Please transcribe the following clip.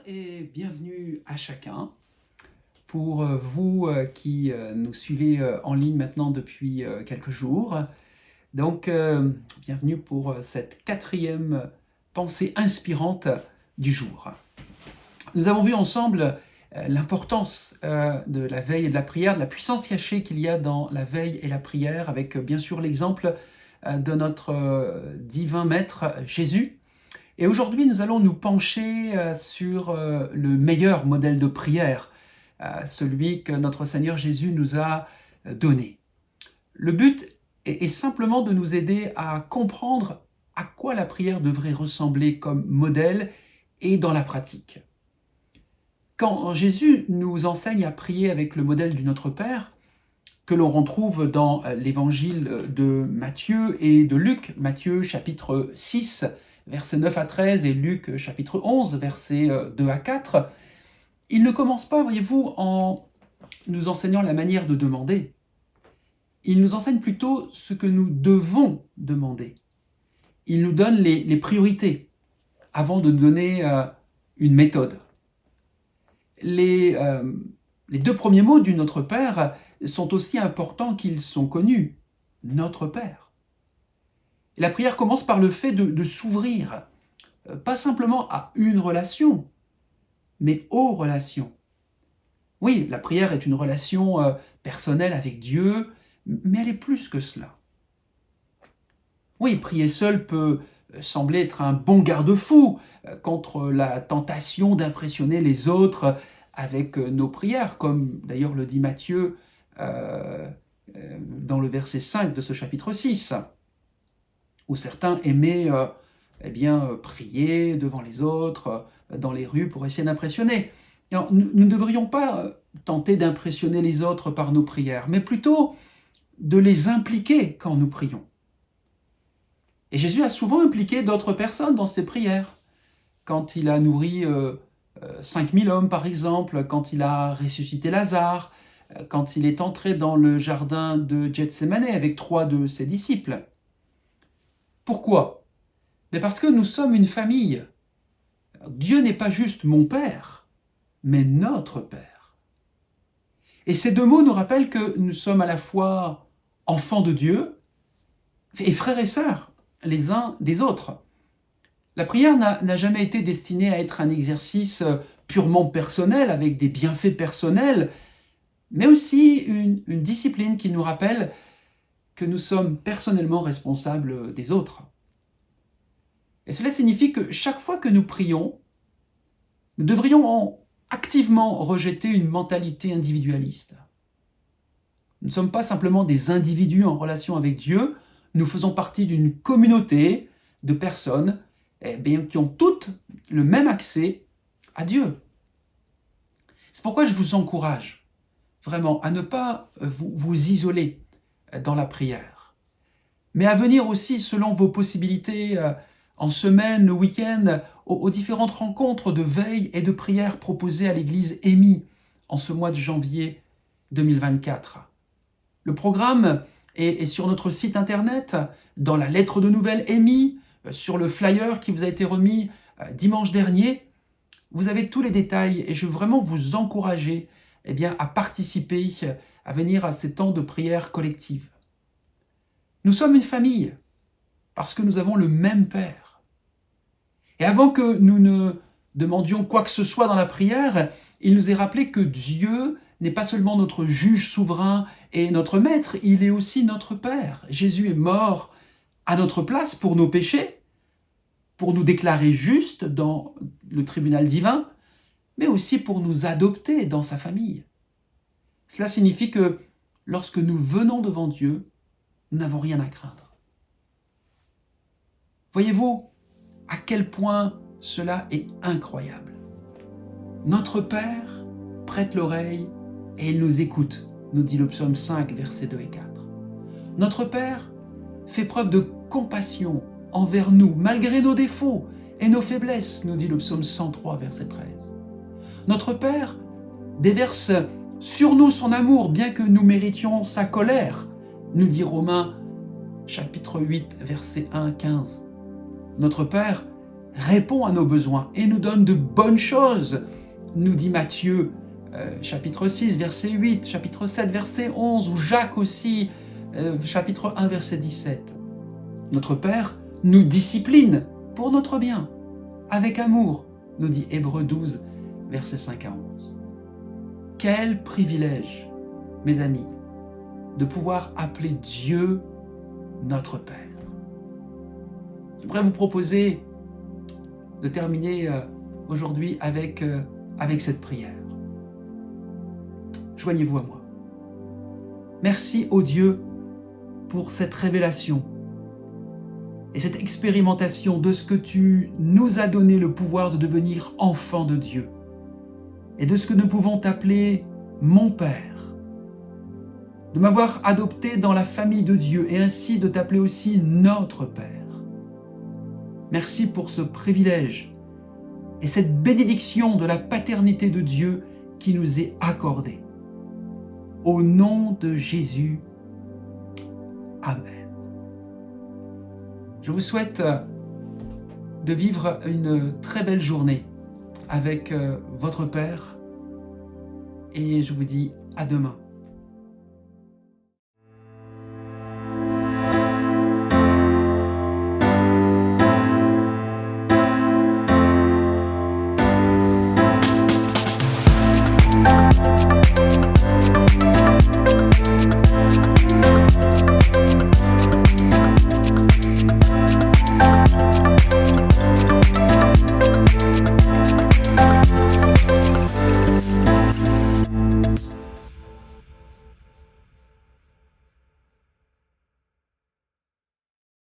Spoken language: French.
et bienvenue à chacun. Pour vous qui nous suivez en ligne maintenant depuis quelques jours. Donc, bienvenue pour cette 4e pensée inspirante du jour. Nous avons vu ensemble l'importance de la veille et de la prière, de la puissance cachée qu'il y a dans la veille et la prière, avec bien sûr l'exemple de notre divin maître Jésus. Et aujourd'hui, nous allons nous pencher sur le meilleur modèle de prière, celui que notre Seigneur Jésus nous a donné. Le but est simplement de nous aider à comprendre à quoi la prière devrait ressembler comme modèle et dans la pratique. Quand Jésus nous enseigne à prier avec le modèle du Notre Père, que l'on retrouve dans l'évangile de Matthieu et de Luc, Matthieu chapitre 6, versets 9 à 13, et Luc chapitre 11, versets 2 à 4, il ne commence pas, voyez-vous, en nous enseignant la manière de demander. Il nous enseigne plutôt ce que nous devons demander. Il nous donne les priorités avant de nous donner une méthode. Les 2 premiers mots du Notre Père sont aussi importants qu'ils sont connus. Notre Père. La prière commence par le fait de s'ouvrir, pas simplement à une relation, mais aux relations. Oui, la prière est une relation personnelle avec Dieu, mais elle est plus que cela. Oui, prier seul peut sembler être un bon garde-fou contre la tentation d'impressionner les autres avec nos prières, comme d'ailleurs le dit Matthieu dans le verset 5 de ce chapitre 6, où certains aimaient prier devant les autres, dans les rues, pour essayer d'impressionner. Nous ne devrions pas tenter d'impressionner les autres par nos prières, mais plutôt de les impliquer quand nous prions. Et Jésus a souvent impliqué d'autres personnes dans ses prières. Quand il a nourri 5000 hommes, par exemple, quand il a ressuscité Lazare, quand il est entré dans le jardin de Gethsémane avec 3 de ses disciples. Pourquoi ? Mais parce que nous sommes une famille. Dieu n'est pas juste mon Père, mais notre Père. Et ces 2 mots nous rappellent que nous sommes à la fois enfants de Dieu et frères et sœurs, les uns des autres. La prière n'a jamais été destinée à être un exercice purement personnel, avec des bienfaits personnels, mais aussi une discipline qui nous rappelle que nous sommes personnellement responsables des autres. Et cela signifie que chaque fois que nous prions, nous devrions activement rejeter une mentalité individualiste. Nous ne sommes pas simplement des individus en relation avec Dieu, nous faisons partie d'une communauté de personnes qui ont toutes le même accès à Dieu. C'est pourquoi je vous encourage vraiment à ne pas vous isoler dans la prière, mais à venir aussi selon vos possibilités en semaine, au week-end, aux différentes rencontres de veille et de prière proposées à l'église EMI en ce mois de janvier 2024. Le programme est sur notre site internet, dans la lettre de nouvelles EMI, sur le flyer qui vous a été remis dimanche dernier. Vous avez tous les détails et je veux vraiment vous encourager à participer, à venir à ces temps de prière collective. Nous sommes une famille parce que nous avons le même Père. Et avant que nous ne demandions quoi que ce soit dans la prière, il nous est rappelé que Dieu n'est pas seulement notre juge souverain et notre maître, il est aussi notre Père. Jésus est mort à notre place pour nos péchés, pour nous déclarer justes dans le tribunal divin, mais aussi pour nous adopter dans sa famille. Cela signifie que lorsque nous venons devant Dieu, nous n'avons rien à craindre. Voyez-vous à quel point cela est incroyable. Notre Père prête l'oreille et il nous écoute, nous dit le psaume 5, versets 2 et 4. Notre Père fait preuve de compassion envers nous, malgré nos défauts et nos faiblesses, nous dit le psaume 103, verset 13. Notre Père déverse sur nous son amour, bien que nous méritions sa colère, nous dit Romains chapitre 8, versets 1 à 15. Notre Père répond à nos besoins et nous donne de bonnes choses, nous dit Matthieu, chapitre 6, verset 8, chapitre 7, verset 11, ou Jacques aussi, chapitre 1, verset 17. Notre Père nous discipline pour notre bien, avec amour, nous dit Hébreux 12, versets 5 à 11. Quel privilège, mes amis, de pouvoir appeler Dieu notre Père. J'aimerais vous proposer de terminer aujourd'hui avec cette prière. Joignez-vous à moi. Merci au Dieu pour cette révélation et cette expérimentation de ce que tu nous as donné le pouvoir de devenir enfants de Dieu et de ce que nous pouvons t'appeler mon Père, de m'avoir adopté dans la famille de Dieu et ainsi de t'appeler aussi notre Père. Merci pour ce privilège et cette bénédiction de la paternité de Dieu qui nous est accordée. Au nom de Jésus, Amen. Je vous souhaite de vivre une très belle journée avec votre Père et je vous dis à demain.